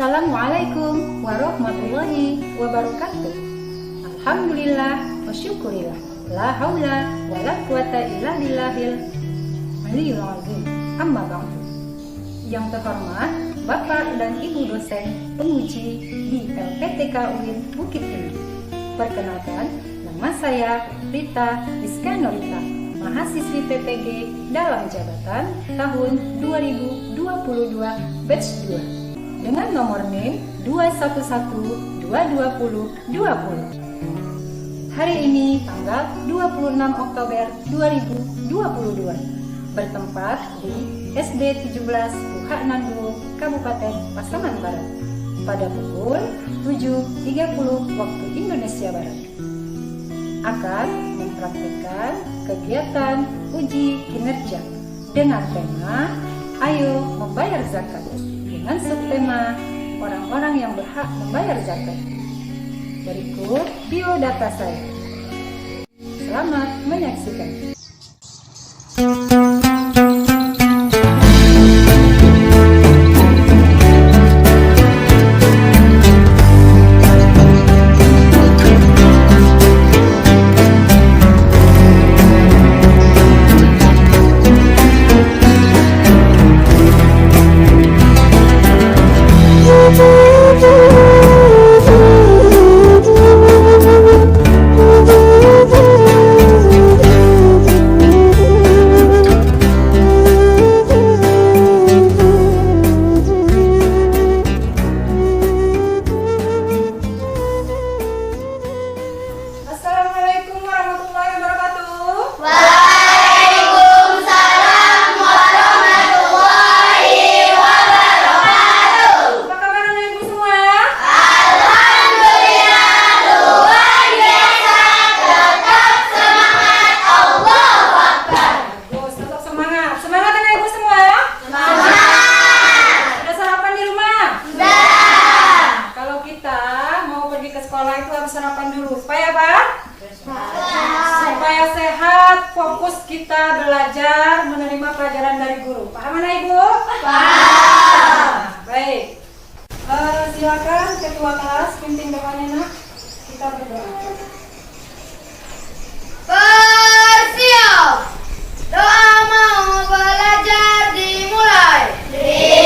Assalamualaikum warahmatullahi wabarakatuh. Alhamdulillah wa syukurillah. La haula wa la quwata illa billahil aliyil azim. Amma ba'du. Yang terhormat Bapak dan Ibu dosen penguji di LPTK UIN Bukit Tinggi. Perkenalkan, nama saya Rita Rizkanolita, mahasiswi PPG dalam jabatan tahun 2022 batch 2. Dengan nomor NIM 211-220-20. Hari ini tanggal 26 Oktober 2022, bertempat di SD 17 UH62 Kabupaten Pasaman Barat pada pukul 7.30 waktu Indonesia Barat. Akan mempraktikkan kegiatan uji kinerja dengan tema Ayo Membayar Zakat, dengan subtema orang-orang yang berhak membayar zakat. Berikut biodata saya. Selamat menyaksikan. Supaya sehat, fokus kita belajar menerima pelajaran dari guru. Paham anak ibu? Paham. Baik. Silakan ketua kelas pimpin doanya nak. Kita berdoa. Bersiap. Doa mau belajar dimulai. Amin.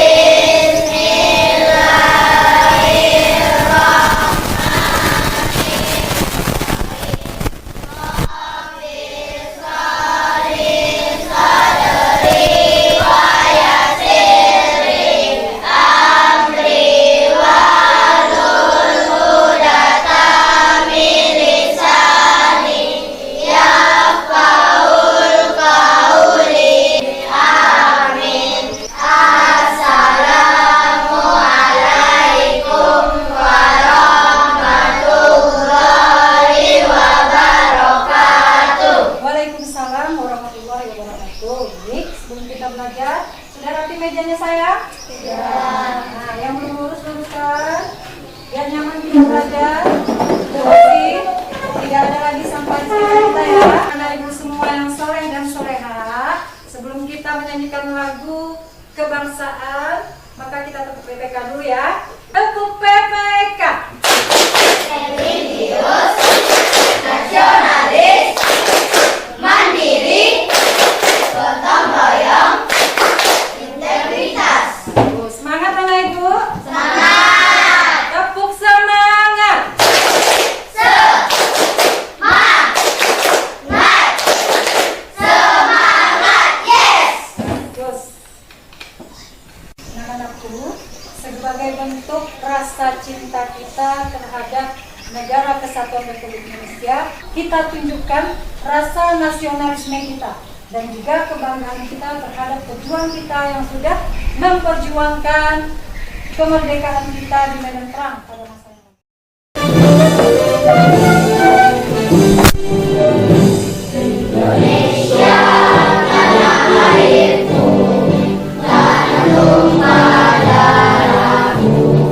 Nah, yang belum lurus luruskan. Biar nyaman kita belajar. Jadi, tidak ada lagi sampah di sekitar kita ya. Anak ibu semua yang soleh dan soleha, sebelum kita menyanyikan lagu kebangsaan, maka kita tepuk PPK dulu ya. Tepuk PPK. Religius, nasionalis, mandiri, gotong royong, integritas. Semangat anak ibu. Semangat. Tepuk semangat. Semangat, yes. Terus, anak-anakku, sebagai bentuk rasa cinta kita terhadap Negara Kesatuan Republik Indonesia, kita tunjukkan rasa nasionalisme kita dan juga kebanggaan kita terhadap pejuang kita yang sudah memperjuangkan kemerdekaan kita di medan perang pada masa yang lalu. Indonesia, tanah airku, tanah tumpah darahku.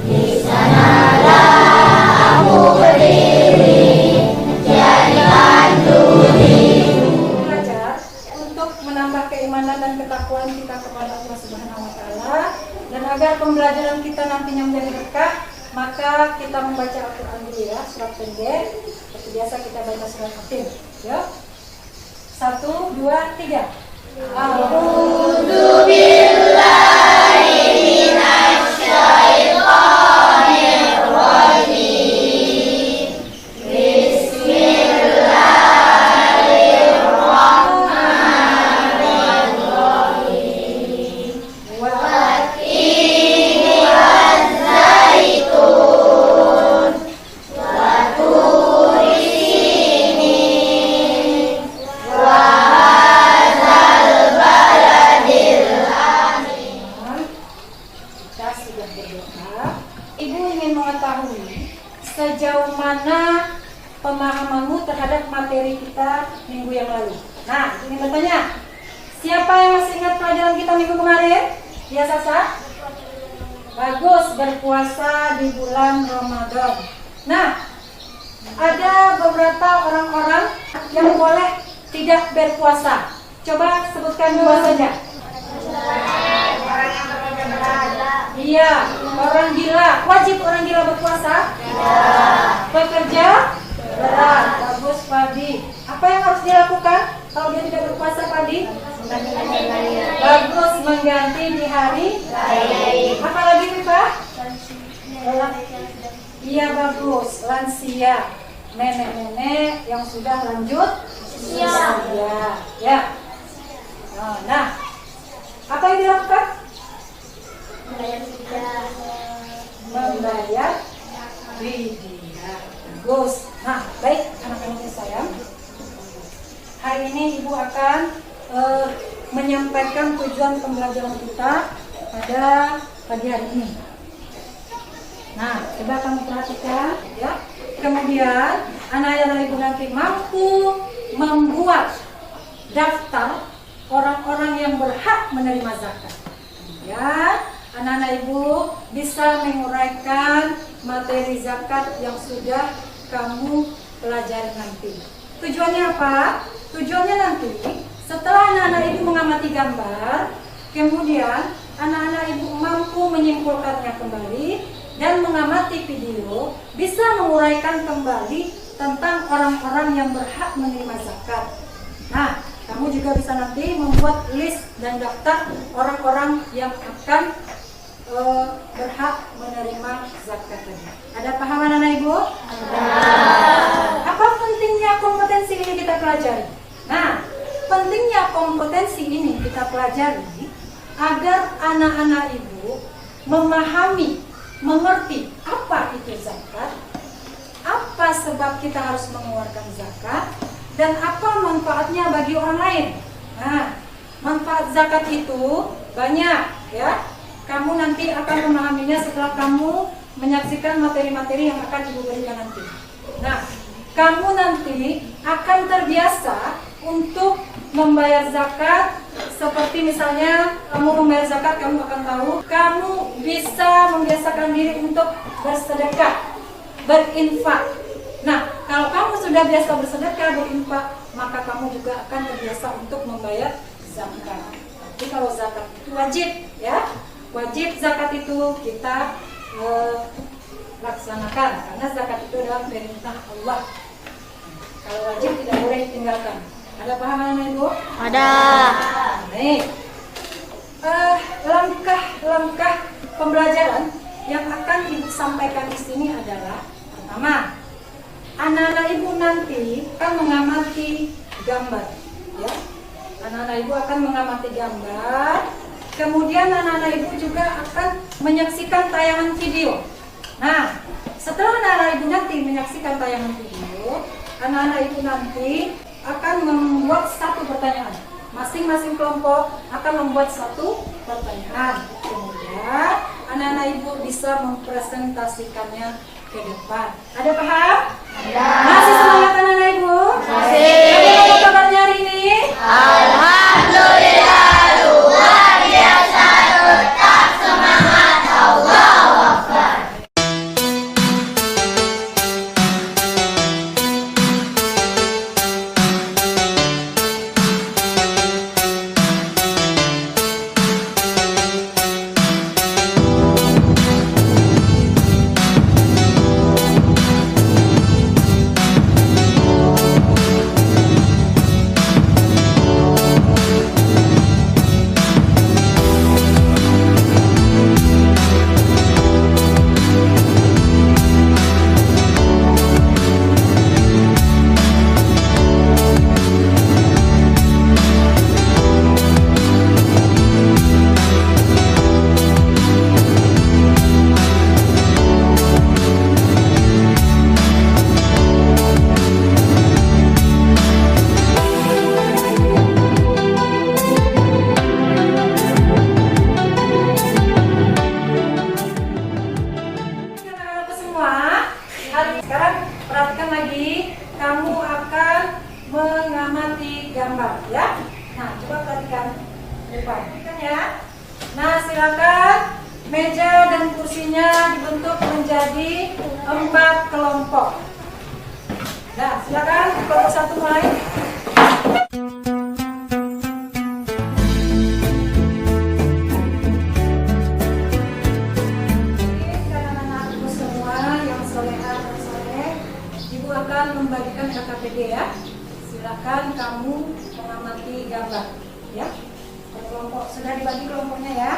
Di sanalah aku berdiri, jadikan diriku. Belajar untuk menambah keimanan dan ketakwaan kita kepada Allah Subhanahu wa taala, dan agar pembelajaran kita nantinya menjadi berkah, maka kita membaca Al-Qur'an dulu ya, surat pendek. Seperti biasa kita baca surat Fatir. Ya. 1 2 3. A'udzu billahi minasy syaithanir rajim. Bismillahirrahmanirrahim. Wat-tini waz-zaitun, wa turi sinin, wa hadzal baladil amin. Kita sudah berdoa. Ibu ingin mengetahui sejauh mana pemahamanmu terhadap materi kita minggu yang lalu. Nah, ingin bertanya, siapa yang masih ingat pelajaran kita minggu kemarin? Ya, Sasa? Bagus, berpuasa di bulan Ramadan. Nah, ada beberapa orang-orang yang boleh tidak berpuasa. Coba sebutkan dua saja. Iya, orang gila. Wajib orang gila berpuasa? Bekerja? Berat. Bagus, Padi. Apa yang harus dilakukan kalau dia tidak berpuasa, Padi? Bagus, mengganti di hari lain. Apa lagi, Pipa? Iya, bagus. Lansia, nenek-nenek yang sudah lanjut usia. Ya. Nah, apa yang dilakukan? Membayar fidyah. Bagus. Nah, baik anak-anak yang sayang. Hari ini ibu akan menyampaikan tujuan pembelajaran kita pada pagi hari ini. Nah, coba kamu perhatikan ya. Kemudian anak dan ibu nanti mampu membuat daftar orang-orang yang berhak menerima zakat. Ya, anak-anak ibu bisa menguraikan materi zakat yang sudah kamu pelajari nanti. Tujuannya apa? Tujuannya nanti setelah anak-anak ibu mengamati gambar, kemudian anak-anak ibu mampu menyimpulkannya kembali dan mengamati video, bisa menguraikan kembali tentang orang-orang yang berhak menerima zakat. Nah, kamu juga bisa nanti membuat list dan daftar orang-orang yang akan berhak menerima zakat tadi. Ada pahaman anak ibu? Apa pentingnya kompetensi ini kita pelajari? Nah, pentingnya kompetensi ini kita pelajari agar anak-anak ibu memahami, mengerti apa itu zakat, apa sebab kita harus mengeluarkan zakat, dan apa manfaatnya bagi orang lain. Nah, manfaat zakat itu banyak ya. Kamu nanti akan memahaminya setelah kamu menyaksikan materi-materi yang akan ibu berikan nanti. Nah, kamu nanti akan terbiasa untuk membayar zakat seperti misalnya kamu membayar zakat, kamu akan tahu, kamu bisa membiasakan diri untuk bersedekah, berinfak. Nah, kalau kamu sudah biasa bersedekah, berinfak, maka kamu juga akan terbiasa untuk membayar zakat. Tapi kalau zakat itu wajib, ya, wajib zakat itu kita laksanakan, karena zakat itu adalah perintah Allah. Kalau wajib tidak boleh ditinggalkan. Ada pahaman Ibu? Ada. Baik. Langkah-langkah pembelajaran yang akan Ibu sampaikan di sini adalah pertama, anak-anak Ibu nanti akan mengamati gambar, ya. Anak-anak Ibu akan mengamati gambar. Kemudian anak-anak Ibu juga akan menyaksikan tayangan video. Nah, setelah anak-anak Ibu nanti menyaksikan tayangan video, anak-anak Ibu nanti akan membuat satu pertanyaan. Masing-masing kelompok akan membuat satu pertanyaan. Kemudian anak-anak Ibu bisa mempresentasikannya ke depan. Ada paham? Ada. Masih semangat anak-anak Ibu? Masih. Bagaimana kabarnya hari ini? Alhamdulillah, luar biasa, tetap semangat. Allahu Akbar. Sekarang perhatikan lagi, kamu akan mengamati gambar, ya. Nah, coba perhatikan depan, perhatikan ya. Nah, silakan meja dan kursinya dibentuk menjadi 4 kelompok. Nah, silakan kelompok 1 mulai. Akan membagikan LKPD, ya. Silakan kamu mengamati gambar, ya. Kelompok sudah dibagi kelompoknya, ya.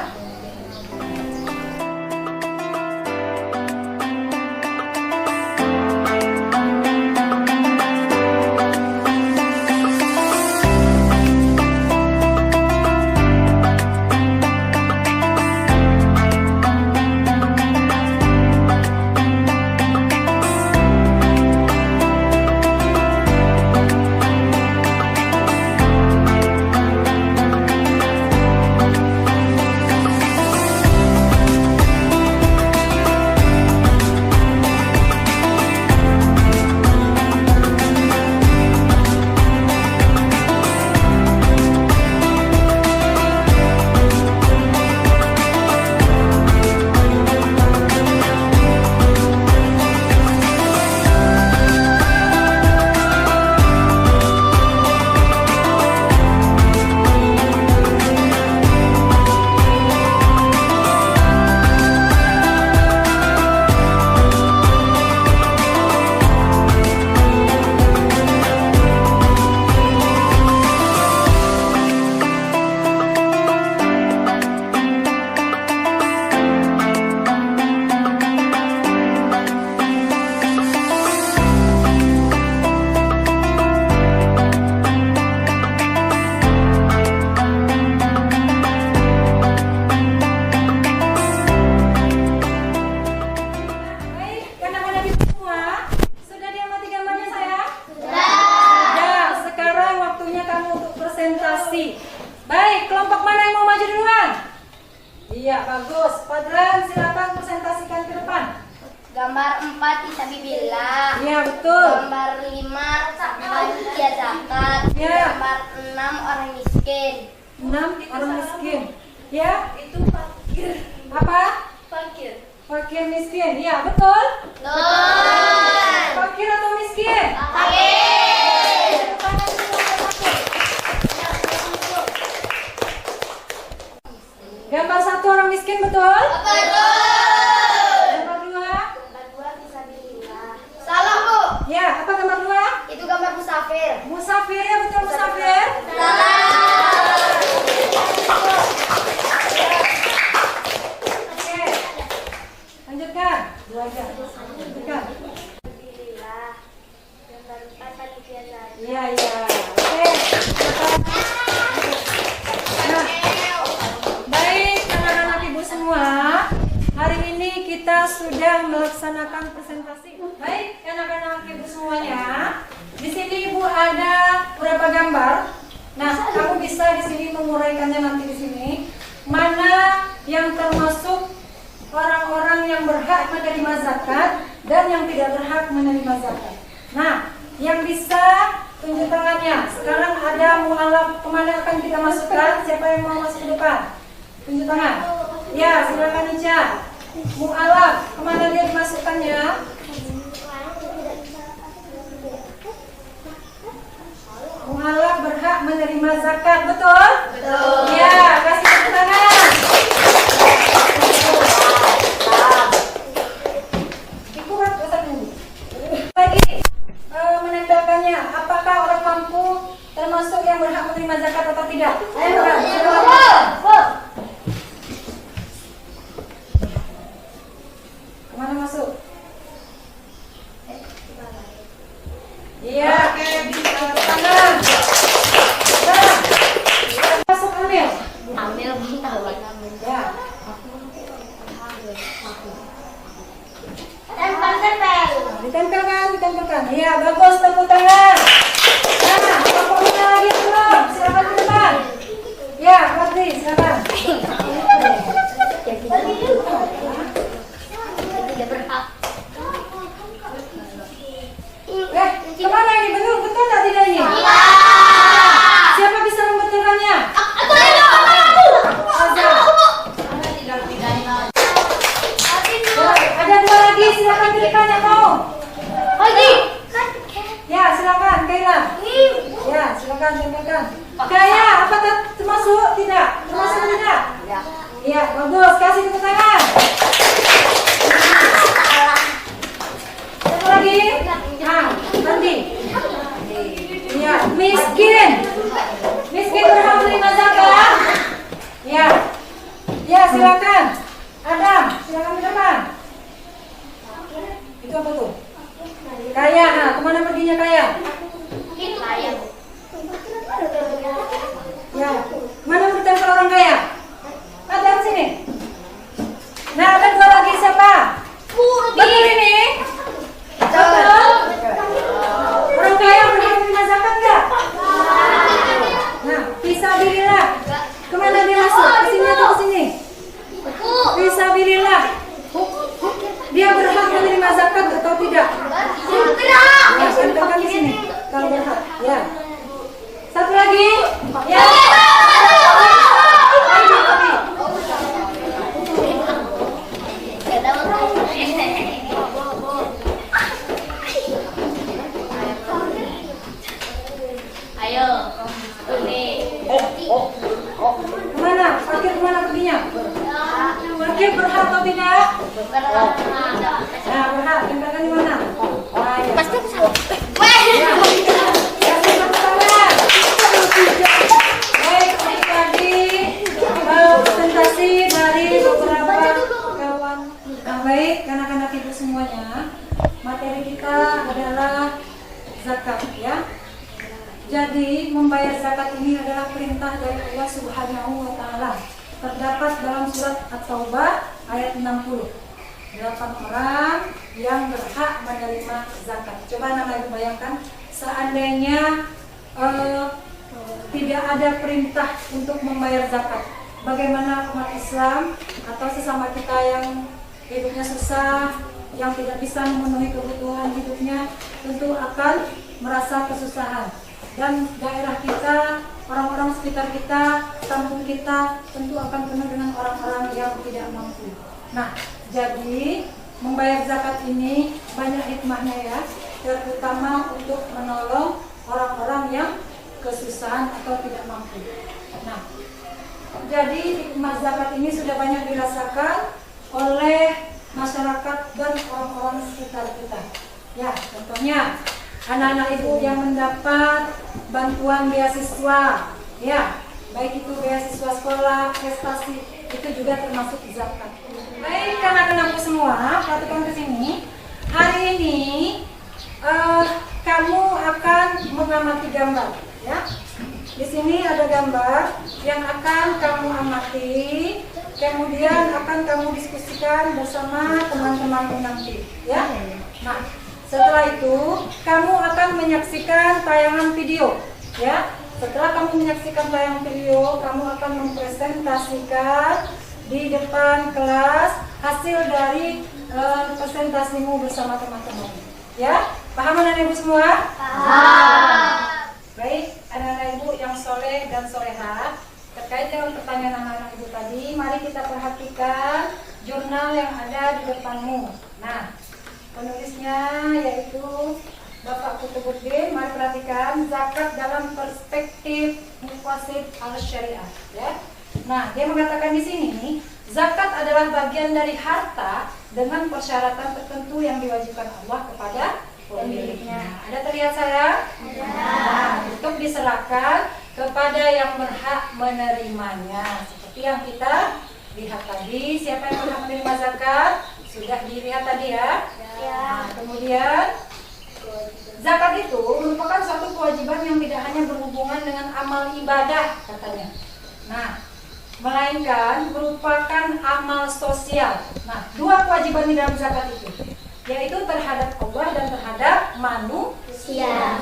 Baik, kelompok mana yang mau maju duluan? Iya, bagus. Fadlan, silakan presentasikan ke depan. Gambar 4 Fisabilillah. Iya, betul. Gambar 5 panitia zakat. Iya. Gambar 6 orang miskin. 6 orang miskin. Ya, Itu fakir. apa? Fakir. Fakir miskin. Ya, betul? Betul. Fakir atau miskin? Fakir. Tangan dulu, fakir. Gambar 1 orang miskin, betul? Betul. Gambar 2? Gambar 2 fisabilillah. Salah, Bu. Ya, apa gambar 2? Itu gambar musafir. Musafir, ya betul musafir. Salah. Oke. Lanjutkan. 2 aja. Lanjutkan. Fisabilillah. Gambar 4 panitia zakat. Iya, iya. Oke. Nah, baik anak-anak ibu semua, hari ini kita sudah melaksanakan presentasi. Baik anak-anak ibu semuanya, di sini ibu ada beberapa gambar. Nah, kamu bisa di sini menguraikannya nanti di sini. Mana yang termasuk orang-orang yang berhak menerima zakat dan yang tidak berhak menerima zakat. Nah, yang bisa tunjuk tangannya. Sekarang ada mualaf, kemana akan kita masukkan? Siapa yang mau masuk ke depan? Tunjuk tangan. Ya, silakan Ica. Mualaf, kemana dia dimasukkannya? Mualaf berhak menerima zakat, betul? Betul. Ya, kasih tepuk tangan. Ibu berat dulu. Lagi menempelkannya. Apakah orang mampu termasuk yang berhak menerima zakat atau tidak? Ayo, kemana masuk? Iya, tangan. Nah, masuk ambil. Ambil Ya. tempel. Ditempelkan. Iya, bagus, tepuk tangan. Nah, pokoknya lagi belum? Silakan ke depan. Ya, Fadli, silakan. Tidak berhak. Kemana ini? Betul tak tidak ini? Siapa bisa membetulkannya? Azza. Ada 2 lagi, silakan ke depan yang mau. Ya, silakan, Kaila. Ya, silakan tempelkan. Kaya, apa termasuk? Tidak? Termasuk tidak? Iya, bagus. Kasih tepuk tangan. Satu lagi. Nah, nanti. Iya, miskin. Miskin berhak menerima zakat. Ya. Ya, silakan. Adam, silakan ke depan. Itu apa tuh? Kaya. Nah, kemana perginya Kaya? Ya, mana bertempel orang kaya? Ada di sini. Nah, ada 2 lagi siapa? Betul ini? Betul. Orang kaya berhak menerima zakat nggak? Nah, fisabilillah. Kemana dia masuk? Ke sini atau ke sini? Fisabilillah. Dia berhak menerima zakat atau tidak? Ya, tempelkan di sini. Kalau berhak. Ya. Satu lagi. Ya. Ayo, ini. Kemana? Fakir kemana perginya? Fakir berhak atau tidak? Nah, berhak. Tempelkan di mana? Ah, ya. Pasti aku salah. Ya. Ya, tepuk tangan. Baik, ini tadi presentasi dari beberapa kawan. Nah, baik, anak-anak ibu semuanya, materi kita adalah zakat, ya. Jadi membayar zakat ini adalah perintah dari Allah Subhanahu wa Ta'ala. Terdapat dalam surat At-Taubah ayat 60. 8 orang yang berhak menerima zakat. Coba anak-anak bayangkan, seandainya tidak ada perintah untuk membayar zakat, bagaimana umat Islam atau sesama kita yang hidupnya susah, yang tidak bisa memenuhi kebutuhan hidupnya, tentu akan merasa kesusahan. Dan daerah kita orang-orang sekitar kita, kampung kita tentu akan penuh dengan orang-orang yang tidak mampu. Nah, jadi membayar zakat ini banyak hikmahnya ya, terutama untuk menolong orang-orang yang kesusahan atau tidak mampu. Nah, jadi hikmah zakat ini sudah banyak dirasakan oleh masyarakat dan orang-orang sekitar kita. Ya, contohnya anak-anak ibu yang mendapat bantuan beasiswa, ya, baik itu beasiswa sekolah, prestasi, itu juga termasuk zakat. Baik, anak-anakku semua, perhatikan ke sini. Hari ini kamu akan mengamati gambar, ya. Di sini ada gambar yang akan kamu amati, kemudian akan kamu diskusikan bersama teman-temanmu nanti, ya. Nah, setelah itu kamu akan menyaksikan tayangan video, ya. Setelah kamu menyaksikan tayangan video, kamu akan mempresentasikan di depan kelas hasil dari presentasimu bersama teman-teman, ya. Paham anak ibu semua? Paham. Baik, anak-anak ibu yang soleh dan soleha, terkait dengan pertanyaan anak-anak ibu tadi, mari kita perhatikan jurnal yang ada di depanmu. Nah, penulisnya yaitu Bapak Kutubuddin. Mari perhatikan zakat dalam perspektif mufasid al-syariah, ya. Nah, dia mengatakan di sini, zakat adalah bagian dari harta dengan persyaratan tertentu yang diwajibkan Allah kepada pemiliknya. Ada terlihat saya? Nah, untuk diserahkan kepada yang berhak menerimanya. Seperti yang kita lihat tadi, siapa yang berhak menerima zakat? Sudah dilihat tadi ya. Nah, kemudian zakat itu merupakan suatu kewajiban yang tidak hanya berhubungan dengan amal ibadah katanya. Nah, melainkan merupakan amal sosial. Nah, dua kewajiban di dalam zakat itu, yaitu terhadap Allah dan terhadap manusia.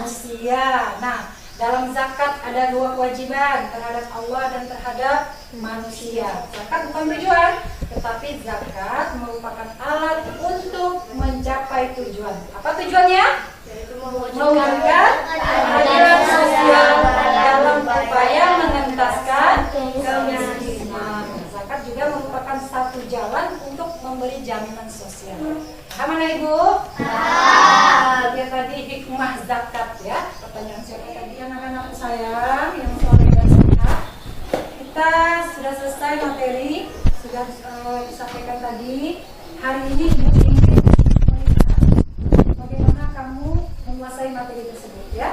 Nah, dalam zakat ada dua kewajiban, terhadap Allah dan terhadap manusia. Zakat bukan tujuan, tetapi zakat merupakan alat untuk mencapai tujuan. Apa tujuannya? Mewujudkan keadilan sosial dalam upaya mengentaskan kemiskinan. Zakat juga merupakan satu jalan untuk memberi jaminan sosial. Paham anak ibu? Paham. Dia tadi hikmah zakat ya. Pertanyaan siapa tadi anak-anak sayang yang soleh dan soleha. Kita sudah selesai materi, sudah disampaikan tadi. Hari ini ibu ingin melihat bagaimana kamu menguasai materi tersebut ya.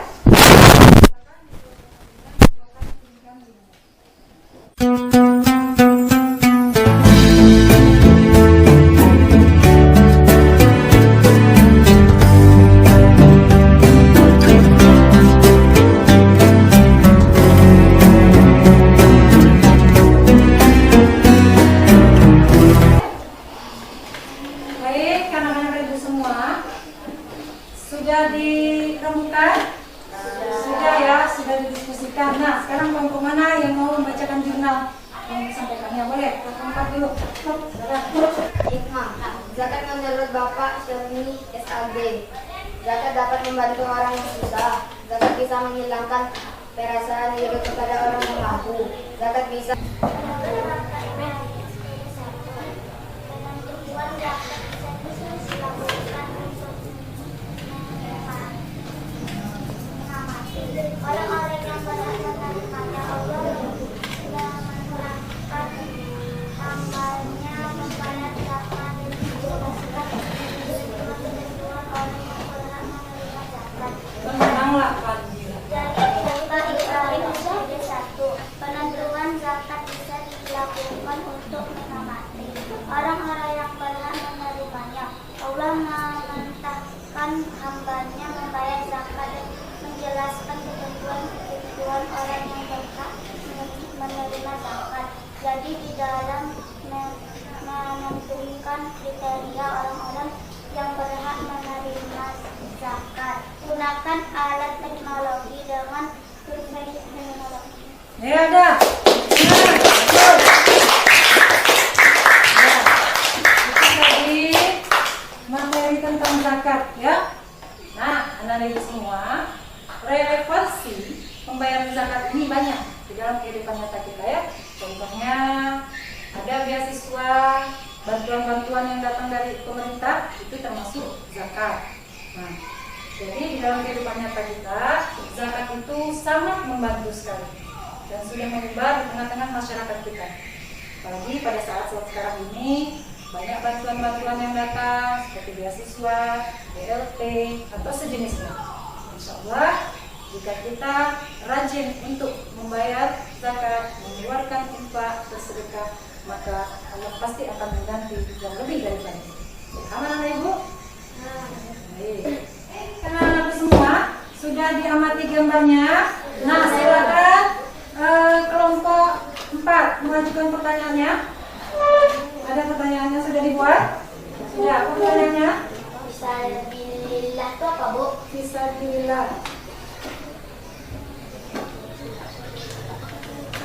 Sudah dirembukan? Sudah ya, sudah didiskusikan. Nah, sekarang kelompok mana yang mau membacakan jurnal yang disampaikannya? Boleh, kelompok dulu. Hikmah. Zakat menurut Bapak Syarmi SAG. Zakat dapat membantu orang yang susah. Zakat bisa menghilangkan perasaan iri kepada orang yang mampu. Zakat bisa Orang-orang yang berhak menerimanya Allah menerangkan hambanya membayar zakat dijelaskan ketentuan orang yang berhak menerima zakat. Tenanglah Fadila. Jadi satu, penentuan zakat bisa dilakukan untuk mengamati orang-orang yang berhak menerimanya. Allah memerintahkan hambanya membayar zakat dan menjelaskan ketentuan orang yang berhak menerima zakat. Jadi di dalam menentukan kriteria orang-orang yang berhak menerima zakat, gunakan alat teknologi dengan teknologi. Ya ada. Tadi materi tentang zakat ya. Nah, anak-anak semua, relevansi pembayaran zakat ini banyak. beasiswa, bantuan-bantuan yang datang dari pemerintah itu termasuk zakat. Nah, jadi di dalam kehidupan nyata kita, zakat itu sangat membantu sekali dan sudah menyebar di tengah-tengah masyarakat kita. Apalagi pada saat sekarang ini banyak bantuan-bantuan yang datang seperti beasiswa, BLT atau sejenisnya. Insya Allah, jika kita rajin untuk membayar zakat, mengeluarkan infak, bersedekah, maka Allah pasti akan mengganti yang lebih daripada itu. Aman anak ibu? Baik. Anak-anak semua sudah diamati gambarnya. Nah, silakan kelompok 4 mengajukan pertanyaannya. Ada pertanyaannya sudah dibuat? Sudah. Apa pertanyaannya? Fisabilillah itu apa, Bu? Fisabilillah.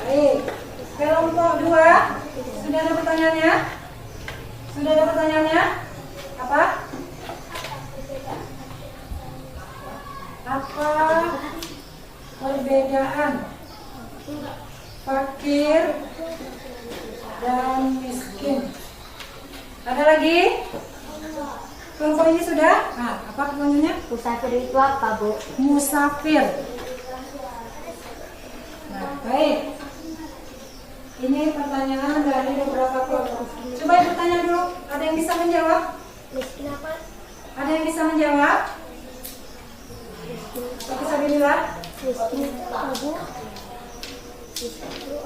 Baik. Kelompok 2 sudah ada pertanyaannya? Sudah ada pertanyaannya? Apa? Apa perbedaan fakir dan miskin? Ada lagi? Kelompok ini sudah? Nah, apa pertanyaannya? Musafir itu apa, Bu? Musafir. Nah, baik. Ini pertanyaan dari beberapa kelompok. Coba ibu tanya dulu. Ada yang bisa menjawab? Miskin apa? Ada yang bisa menjawab? Fisabilillah. Miskin itu apa, Bu? Miskin itu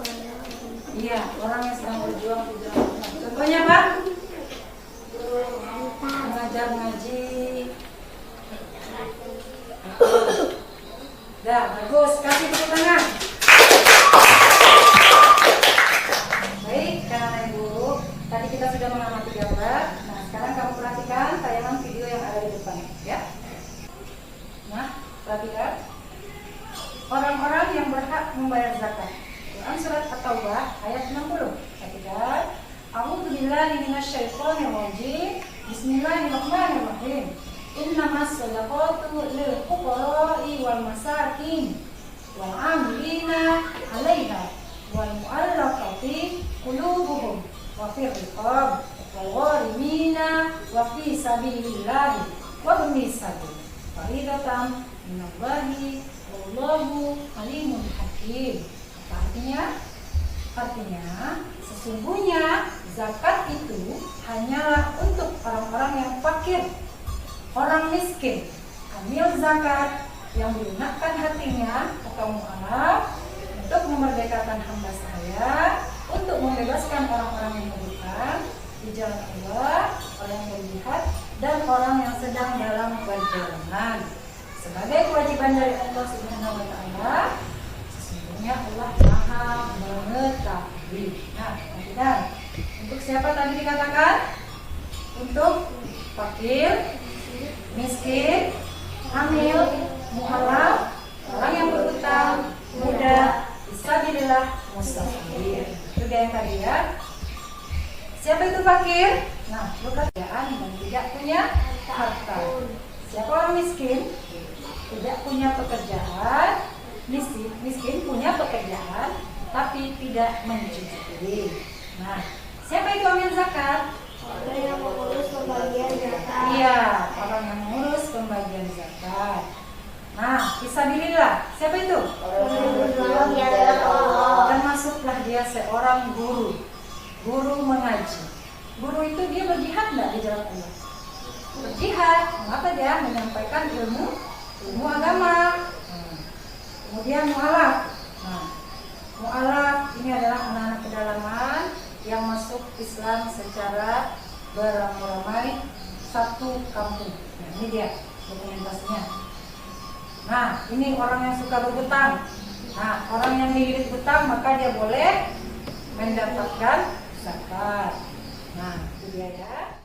Iya, orang yang sedang berjuang di jalan Tuhan. Contohnya apa? Mengajar ngaji. Dah, bagus. Kasih tepuk tangan. Baik, karena ibu, tadi kita sudah mengamati gambar. Nah, sekarang kamu perhatikan tayangan video yang ada di depan, ya. Nah, perhatikan. Orang-orang yang berhak membayar zakat. Quran surat At-Taubah ayat 60. Perhatikan. A'udzubillahi minasyaitonir rajim. Bismillahirrahmanirrahim. Innamas shadaqatu lil fuqara'i wal masakin wal 'amilina 'alaiha wal mu'allafati qulubuhum wa fir riqab wal gharimina wa fi sabilillah wa ibnis sabil. Faridatan minallahi wallahu alimun hakim. Apa artinya? Artinya sesungguhnya zakat itu hanyalah untuk orang-orang yang fakir, orang miskin. Ambil zakat yang dilunakkan hatinya atau mu'alaf untuk memerdekakan hamba saya, untuk membebaskan orang-orang yang berhutang di jalan Allah, orang yang berjihad, dan orang yang sedang dalam perjalanan. Sebagai kewajiban dari Allah Subhanahu wa Ta'ala, sesungguhnya Allah Maha mengetahui. Nah, perhatikan. Untuk siapa tadi dikatakan? Untuk fakir, miskin, hamil, mu'alaf, orang yang berhutang, muda, fisabilillah, musafir. Itu dia yang tadi ya. Siapa itu fakir? Nah, pekerjaan dan tidak punya harta. Siapa orang miskin? Tidak punya pekerjaan. Miskin punya pekerjaan tapi tidak mencicipi. Nah, siapa itu amil zakat? orang yang mengurus pembagian zakat. Iya, orang yang mengurus pembagian zakat. Nah, fisabilillah, siapa itu? Termasuklah dia seorang guru. Guru mengaji. Guru itu dia berjihad enggak di jalan Allah? Berjihad, mengapa dia menyampaikan ilmu agama. Kemudian mu'alaf. Nah, mu'alaf ini adalah anak-anak pedalaman yang masuk Islam secara beramai-ramai satu kampung. Nah, ini dia dokumentasinya. Nah, ini orang yang suka berhutang. Nah, orang yang dililit hutang maka dia boleh mendapatkan zakat. Nah, itu dia ya.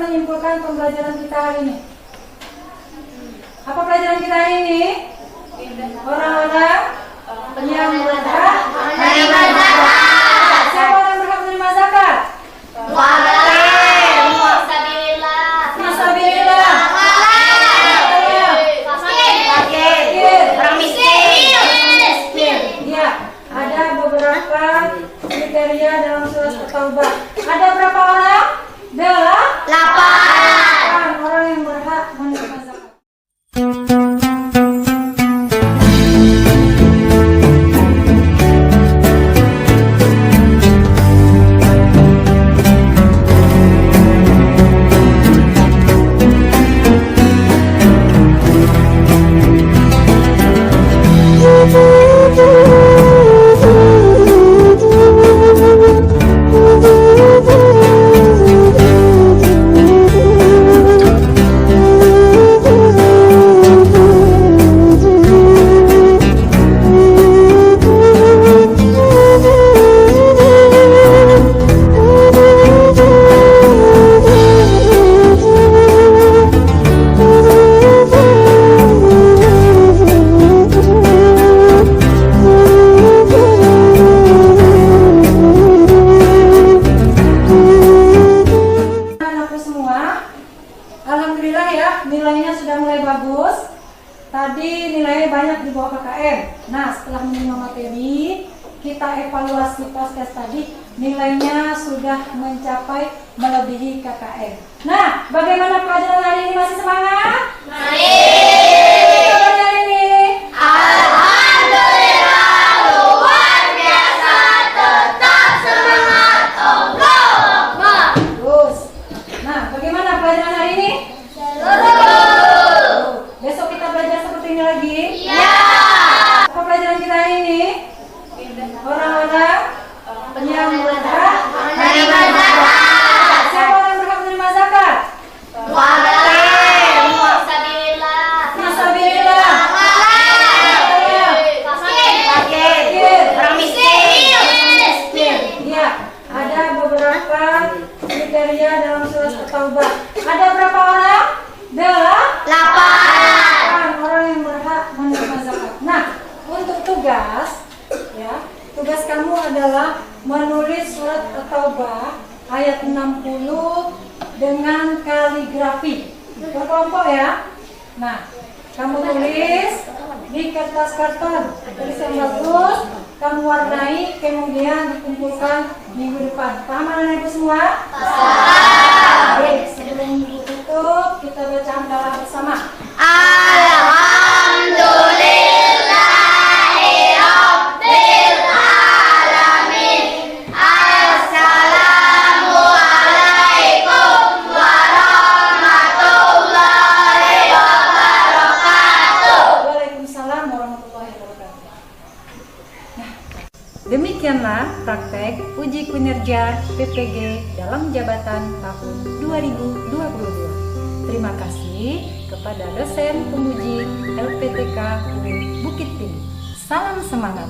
menyimpulkan pembelajaran kita hari ini? Apa pelajaran kita hari ini? Orang-orang yang berhak menerima zakat. Siapa orang yang berhak menerima zakat? Fisabilillah. Orang miskin. Ya, ada beberapa kriteria dalam surat At-Taubah. Ada berapa orang? 8 orang yang berhak menerima zakat. Alhamdulillah ya, nilainya sudah mulai bagus. Tadi nilainya banyak di bawah KKM. Nah, setelah menerima materi, kita evaluasi tes tadi, nilainya sudah mencapai melebihi KKM. Nah, bagaimana pelajaran hari ini? Masih semangat? Kabar hari ini? Alhamdulillah luar biasa, tetap semangat, Allah. Bagus. Nah, bagaimana pelajaran hari ini? Besok kita belajar seperti ini lagi? Iya. Apa pelajaran kita hari ini? Orang-orang yang berhak Menerima zakat. Siapa orang yang berhak menerima zakat? Fisabilillah. Orang miskin. Ya, ada beberapa kriteria dalam surat At-Taubah. Ada berapa orang? 8 orang yang berhak menerima zakat. Nah, untuk tugas, ya, tugas kamu adalah menulis surat At-Taubah ayat 60 dengan kaligrafi. Berkelompok ya. Nah, kamu tulis di kertas karton, tulis yang bagus, kamu warnai, kemudian dikumpulkan minggu depan. Paham anak ibu semua? Baik, sebelum ditutup, kita baca hamdalah bersama. Alhamdulillahirabbil alamin. Assalamualaikum warahmatullahi wabarakatuh. Waalaikumsalam warahmatullahi wabarakatuh. Nah, demikianlah praktek uji kinerja PPG dalam jabatan tahun 2022. Terima kasih kepada dosen penguji LPTK UIN Bukit Tinggi. Salam semangat.